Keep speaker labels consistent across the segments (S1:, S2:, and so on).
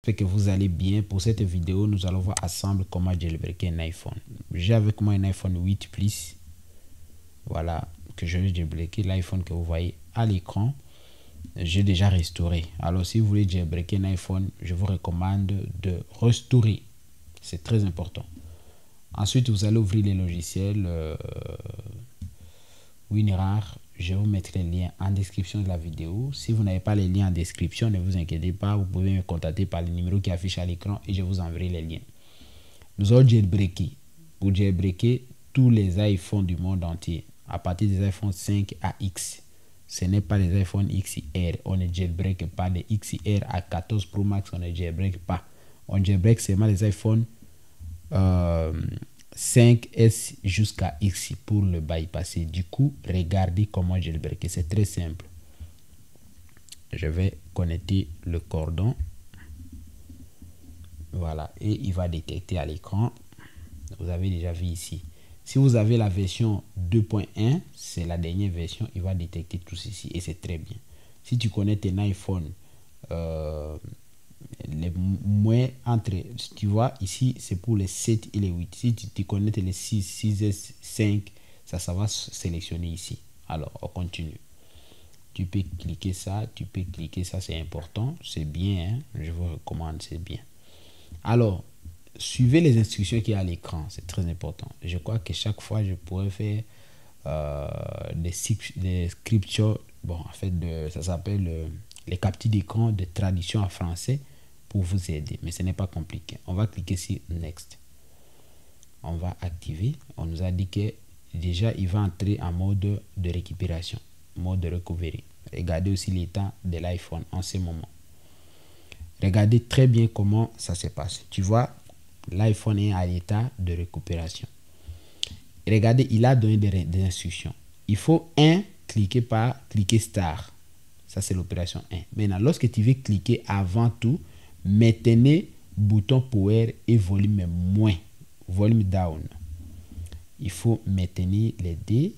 S1: J'espère que vous allez bien. Pour cette vidéo, nous allons voir ensemble comment jailbreaker un iPhone. J'ai avec moi un iPhone 8 Plus. Voilà, que je vais jailbreaker. L'iPhone que vous voyez à l'écran, j'ai déjà restauré. Alors, si vous voulez jailbreaker un iPhone, je vous recommande de restaurer. C'est très important. Ensuite, vous allez ouvrir les logiciels WinRAR. Je vous mettrai le lien en description de la vidéo. Si vous n'avez pas les liens en description, ne vous inquiétez pas. Vous pouvez me contacter par le numéro qui affiche à l'écran et je vous enverrai les liens. Nous allons jailbreaker. Pour jailbreaker tous les iPhones du monde entier, à partir des iPhone 5 à X. Ce n'est pas les iPhone XR. On ne jailbreak pas les XR à 14 Pro Max. On ne jailbreak pas. On jailbreak seulement les iPhones 5S jusqu'à X pour le bypasser. Du coup, regardez comment jailbreaker. C'est très simple. Je vais connecter le cordon. Voilà. Et il va détecter à l'écran. Vous avez déjà vu ici. Si vous avez la version 2.1, c'est la dernière version, il va détecter tout ceci et c'est très bien. Si tu connectes un iPhone, les moins entre, tu vois ici c'est pour les 7 et les 8. Si tu connectes les 6, 6S, 5, ça va sélectionner ici. Alors on continue. Tu peux cliquer ça, c'est important, c'est bien, hein? Je vous recommande, c'est bien. Alors suivez les instructions qui y a à l'écran, c'est très important. Je crois que chaque fois je pourrais faire des scriptures, bon en fait ça s'appelle les captures d'écran de traduction en français pour vous aider, mais ce n'est pas compliqué. On va cliquer sur Next. On va activer. On nous a dit que déjà il va entrer en mode de récupération, mode de recovery. Regardez aussi l'état de l'iPhone en ce moment. Regardez très bien comment ça se passe. Tu vois, l'iPhone est à l'état de récupération. Regardez, il a donné des instructions. Il faut cliquer star. Ça, c'est l'opération 1. Maintenant, lorsque tu veux cliquer avant tout, maintenez bouton power et volume moins, volume down. Il faut maintenir les deux.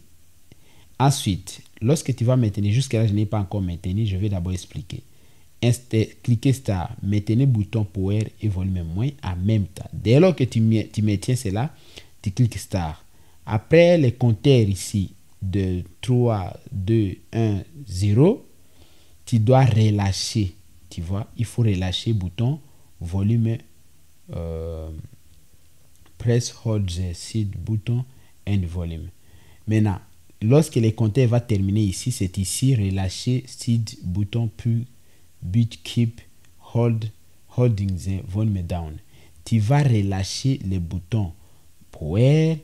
S1: Ensuite, lorsque tu vas maintenir, jusqu'à là, je n'ai pas encore maintenu, je vais d'abord expliquer. Cliquez star, maintenez bouton power et volume moins en même temps. Dès lors que tu maintiens cela, tu cliques star. Après les compteurs ici de 3, 2, 1, 0, tu dois relâcher. Tu vois, il faut relâcher bouton volume press hold the seed button and volume. Maintenant, lorsque les compteurs va terminer ici, c'est ici relâcher seed button puis but keep holding the volume down. Tu vas relâcher le bouton power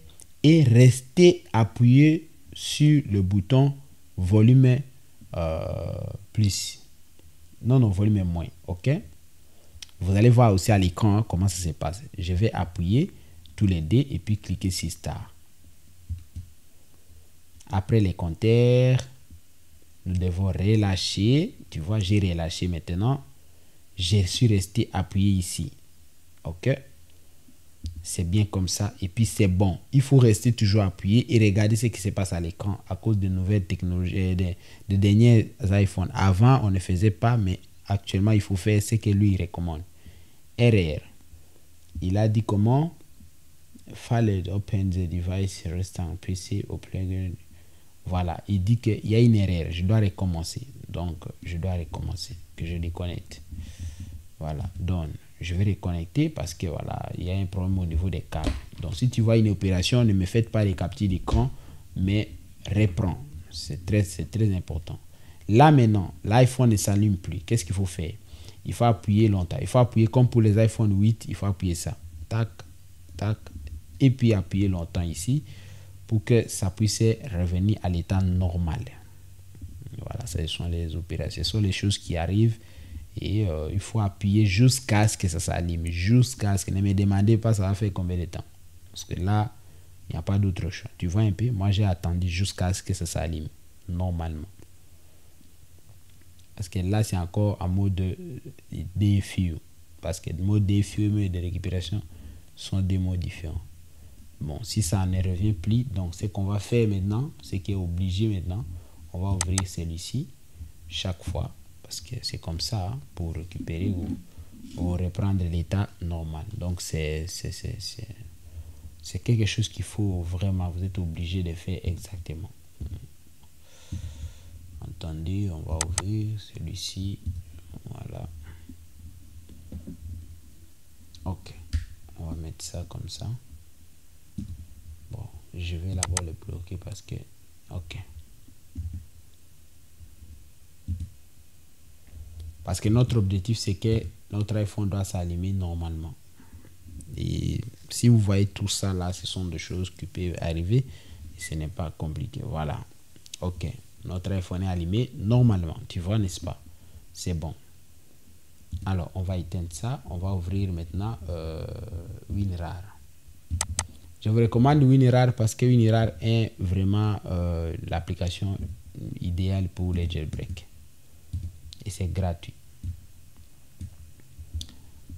S1: et rester appuyé sur le bouton volume plus. Non, volume moins. OK? Vous allez voir aussi à l'écran comment ça se passe. Je vais appuyer tous les deux et puis cliquer sur Start. Après les compteurs, nous devons relâcher. Tu vois, j'ai relâché maintenant. Je suis resté appuyé ici. OK? C'est bien comme ça. Et puis c'est bon. Il faut rester toujours appuyé et regarder ce qui se passe à l'écran à cause de nouvelles technologies, des derniers iPhones. Avant, on ne faisait pas, mais actuellement, il faut faire ce que lui recommande. Erreur. Il a dit comment? Failed open the device restant PC au plugin. Voilà. Il dit qu'il y a une erreur. Je dois recommencer. Donc, je dois recommencer. Que je déconnecte. Voilà. Donc, je vais reconnecter parce que voilà, il y a un problème au niveau des câbles. Donc, si tu vois une opération, ne me faites pas les captures d'écran, mais reprends. C'est très important. Là maintenant, l'iPhone ne s'allume plus. Qu'est-ce qu'il faut faire? Il faut appuyer longtemps. Il faut appuyer comme pour les iPhone 8. Il faut appuyer ça. Tac, tac. Et puis appuyer longtemps ici pour que ça puisse revenir à l'état normal. Voilà, ce sont les opérations. Ce sont les choses qui arrivent. Et il faut appuyer jusqu'à ce que ça s'allume. Jusqu'à ce que ne me demandez pas ça va faire combien de temps. Parce que là, il n'y a pas d'autre choix. Tu vois un peu? Moi, j'ai attendu jusqu'à ce que ça s'allume. Normalement. Parce que là, c'est encore en mode défi. Parce que le mode défi et de récupération sont deux modes différents. Bon, si ça ne revient plus, donc ce qu'on va faire maintenant, ce qui est obligé maintenant, on va ouvrir celui-ci chaque fois. Parce que c'est comme ça, hein, pour récupérer ou ou reprendre l'état normal. Donc c'est quelque chose qu'il faut vraiment, vous êtes obligé de faire exactement. Attendez, on va ouvrir celui-ci. Voilà. Ok. On va mettre ça comme ça. Bon, je vais d'abord le bloquer parce que... Ok. Parce que notre objectif, c'est que notre iPhone doit s'allumer normalement. Et si vous voyez tout ça là, ce sont des choses qui peuvent arriver. Et ce n'est pas compliqué. Voilà. Ok. Notre iPhone est allumé normalement. Tu vois, n'est-ce pas? C'est bon. Alors, on va éteindre ça. On va ouvrir maintenant WinRAR. Je vous recommande WinRAR parce que WinRAR est vraiment l'application idéale pour les jailbreaks. Et c'est gratuit.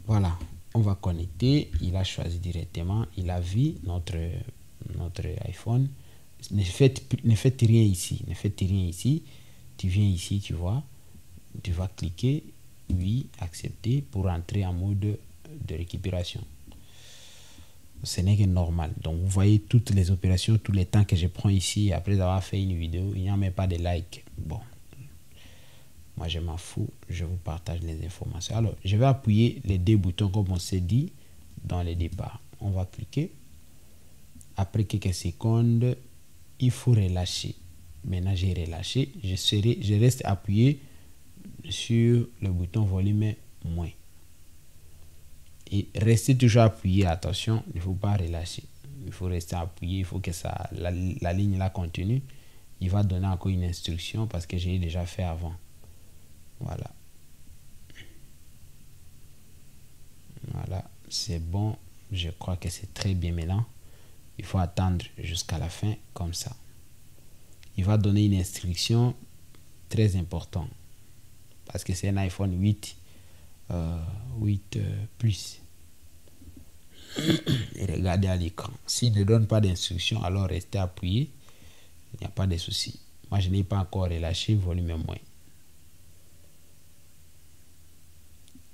S1: Voilà. On va connecter. Il a choisi directement. Il a vu notre iPhone. Ne faites rien ici. Ne faites rien ici. Tu viens ici, tu vois. Tu vas cliquer oui, accepter pour entrer en mode de récupération. Ce n'est que normal. Donc, vous voyez toutes les opérations, tous les temps que je prends ici après avoir fait une vidéo. Il n'y a même pas de like. Bon, moi, je m'en fous. Je vous partage les informations. Alors, je vais appuyer les deux boutons comme on s'est dit dans le départ. On va cliquer. Après quelques secondes, il faut relâcher. Maintenant, j'ai relâché. Je reste appuyé sur le bouton volume moins. Et restez toujours appuyé. Attention, il ne faut pas relâcher. Il faut rester appuyé. Il faut que ça, la ligne là continue. Il va donner encore une instruction parce que j'ai déjà fait avant. Voilà. Voilà, c'est bon. Je crois que c'est très bien maintenant. Il faut attendre jusqu'à la fin comme ça. Il va donner une instruction très importante parce que c'est un iPhone 8 Plus. Et regardez à l'écran. S'il ne donne pas d'instruction, alors restez appuyé. Il n'y a pas de souci. Moi, je n'ai pas encore relâché volume moins.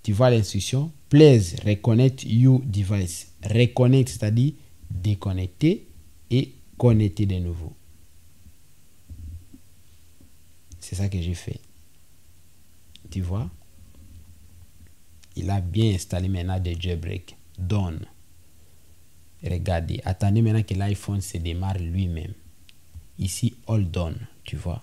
S1: Tu vois l'instruction. Please reconnect your device. Reconnect, c'est-à-dire déconnecter et connecter de nouveau. C'est ça que j'ai fait. Tu vois? Il a bien installé maintenant des jailbreaks. Done. Regardez. Attendez maintenant que l'iPhone se démarre lui-même. Ici, all done. Tu vois?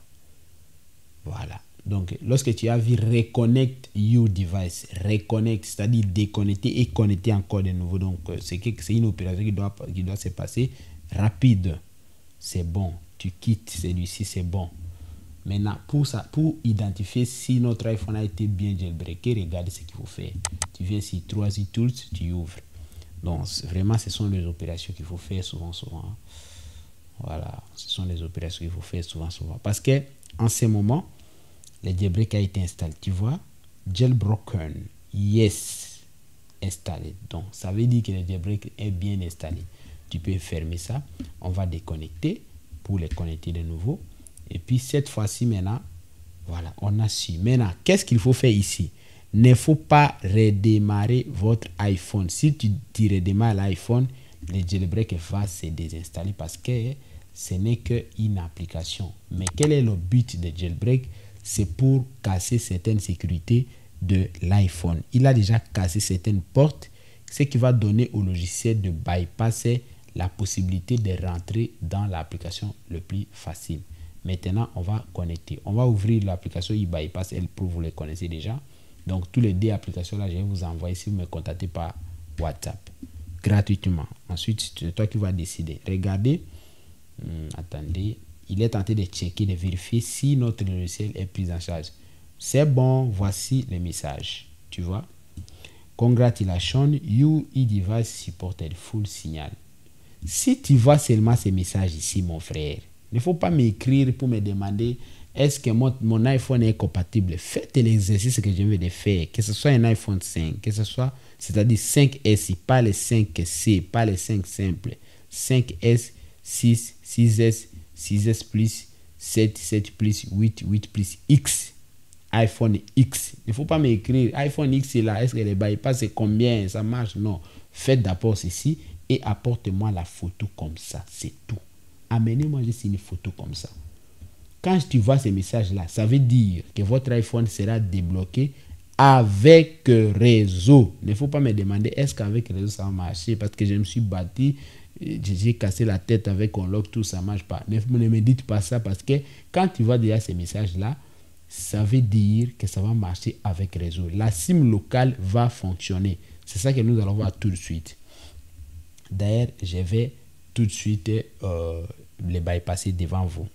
S1: Voilà. Donc, lorsque tu as vu reconnect your device, reconnect, c'est-à-dire déconnecter et connecter encore de nouveau. Donc, c'est une opération qui doit se passer rapide. C'est bon. Tu quittes celui-ci, c'est bon. Maintenant, pour identifier si notre iPhone a été bien jailbreaké, regardez ce qu'il faut faire. Tu viens sur 3i Tools, tu ouvres. Donc, vraiment, ce sont les opérations qu'il faut faire souvent. Voilà, ce sont les opérations qu'il faut faire souvent. Parce que en ce moment, le jailbreak a été installé. Tu vois, jailbroken, yes, installé. Donc, ça veut dire que le jailbreak est bien installé. Tu peux fermer ça. On va déconnecter pour les connecter de nouveau. Et puis, cette fois-ci, maintenant, voilà, on a su. Maintenant, qu'est-ce qu'il faut faire ici? Il ne faut pas redémarrer votre iPhone. Si tu redémarres l'iPhone, le jailbreak va se désinstaller parce que ce n'est qu'une application. Mais quel est le but de jailbreak? C'est pour casser certaines sécurités de l'iPhone. Il a déjà cassé certaines portes, ce qui va donner au logiciel de bypasser la possibilité de rentrer dans l'application le plus facile. Maintenant, on va connecter. On va ouvrir l'application eBypass. Elle, vous les connaissez déjà. Donc, tous les deux applications là, je vais vous envoyer si vous me contactez par WhatsApp gratuitement. Ensuite, c'est toi qui vas décider. Regardez. Attendez. Il est tenté de checker, de vérifier si notre logiciel est pris en charge. C'est bon. Voici le message. Tu vois. Congratulations. Your e-device supported full signal. Si tu vois seulement ces messages ici, mon frère, il ne faut pas m'écrire pour me demander est-ce que mon iPhone est compatible. Faites l'exercice que je viens de faire, que ce soit un iPhone 5, que ce soit, c'est-à-dire 5S, pas les 5C, pas les 5 simples. 5S, 6, 6S, 6S Plus, 7, 7 Plus, 8, 8 Plus X. iPhone X. Il ne faut pas m'écrire iPhone X est là, est-ce que les bypass c'est combien, ça marche? Non. Faites d'abord ceci et apportez-moi la photo comme ça, c'est tout. Amenez-moi juste une photo comme ça. Quand tu vois ces messages-là, ça veut dire que votre iPhone sera débloqué avec réseau. Il ne faut pas me demander est-ce qu'avec réseau ça va marcher parce que je me suis battu, j'ai cassé la tête avec Unlock, tout ça ne marche pas. Ne me dites pas ça parce que quand tu vois déjà ces messages-là, ça veut dire que ça va marcher avec réseau. La SIM locale va fonctionner. C'est ça que nous allons voir tout de suite. D'ailleurs, je vais tout de suite les bypasser devant vous.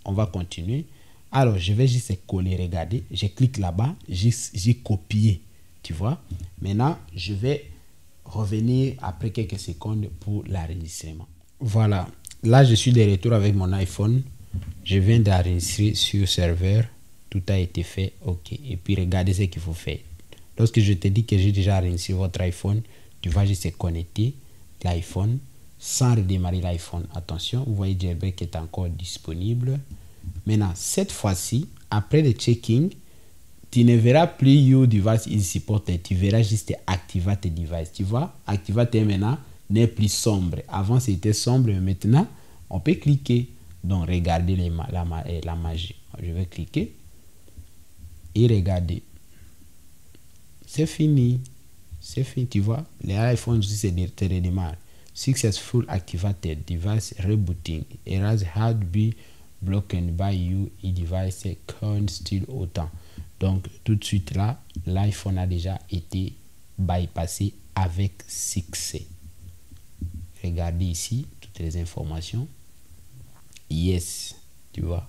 S1: On va continuer. Alors, je vais juste coller, regardez. Je clique là-bas, j'ai copié, tu vois. Maintenant, je vais revenir après quelques secondes pour l'enregistrement. Voilà. Là, je suis de retour avec mon iPhone. Je viens d'enregistrer sur serveur. Tout a été fait. OK. Et puis, regardez ce qu'il faut faire. Lorsque je te dis que j'ai déjà enregistré votre iPhone, tu vas juste connecter l'iPhone sans redémarrer l'iPhone. Attention, vous voyez, Jailbreak est encore disponible. Maintenant, cette fois-ci, après le checking, tu ne verras plus Your device is supported. Tu verras juste Activate device. Tu vois, Activate maintenant n'est plus sombre. Avant, c'était sombre, mais maintenant, on peut cliquer. Donc, regardez la magie. Je vais cliquer et regarder. C'est fini. C'est fini, tu vois. Les iPhones aussi, c'est redémarre. Successful activated device rebooting. Errors had been blocked by you et device can't still autant. Donc tout de suite là, l'iPhone a déjà été bypassé avec succès. Regardez ici toutes les informations. Yes, tu vois.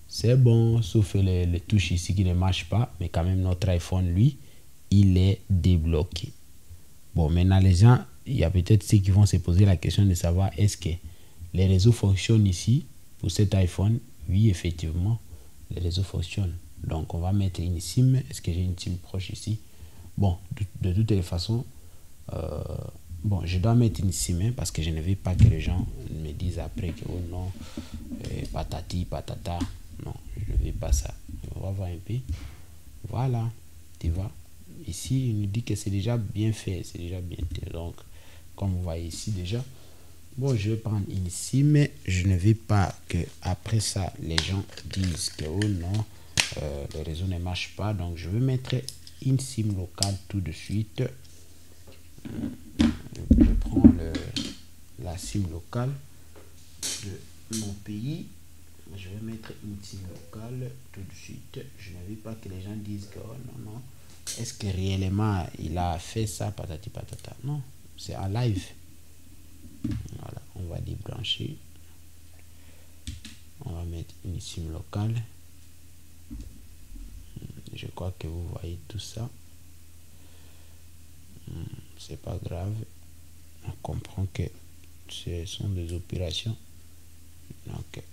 S1: C'est bon, sauf les touches ici qui ne marchent pas, mais quand même notre iPhone lui, il est débloqué. Bon, maintenant les gens, il y a peut-être ceux qui vont se poser la question de savoir est-ce que les réseaux fonctionnent ici pour cet iPhone. Oui, effectivement, les réseaux fonctionnent. Donc, on va mettre une SIM. Est-ce que j'ai une SIM proche ici? Bon, de toutes les façons, bon, je dois mettre une SIM parce que je ne veux pas que les gens me disent après que oh non, patati, patata. Non, je ne veux pas ça. On va voir un peu. Voilà, tu vois. Ici, il nous dit que c'est déjà bien fait. C'est déjà bien fait. Donc, comme vous voyez ici déjà, bon, je vais prendre une SIM, mais je ne veux pas que après ça, les gens disent que oh non, le réseau ne marche pas. Donc, je vais mettre une SIM locale tout de suite. Je prends la SIM locale de mon pays. Je vais mettre une SIM locale tout de suite. Je ne veux pas que les gens disent que oh non, non. Est-ce que réellement il a fait ça, patati patata? Non, c'est en live. Voilà, on va débrancher. On va mettre une SIM locale. Je crois que vous voyez tout ça. C'est pas grave. On comprend que ce sont des opérations. Donc,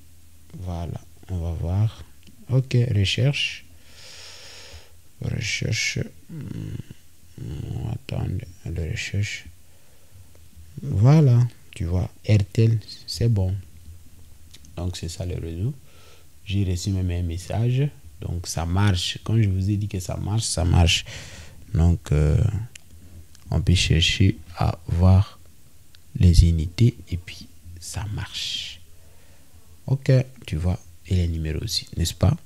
S1: voilà, on va voir. Ok, recherche. Recherche. On va attendre la recherche. Voilà, tu vois, RTL, c'est bon. Donc, c'est ça le réseau. J'ai reçu même un message. Donc, ça marche. Quand je vous ai dit que ça marche, ça marche. Donc, on peut chercher à voir les unités et puis ça marche. Ok, tu vois, et les numéros aussi, n'est-ce pas?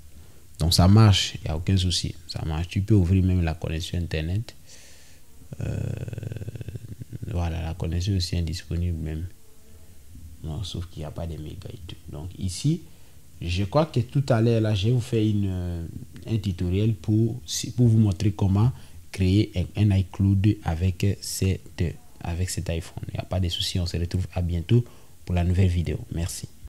S1: Donc, ça marche, il n'y a aucun souci. Ça marche. Tu peux ouvrir même la connexion Internet. Voilà, la connexion aussi est disponible même. Non, sauf qu'il n'y a pas de méga et tout. Donc ici, je crois que tout à l'heure, là, je vais vous faire un tutoriel pour vous montrer comment créer un iCloud avec cet iPhone. Il n'y a pas de souci, on se retrouve à bientôt pour la nouvelle vidéo. Merci.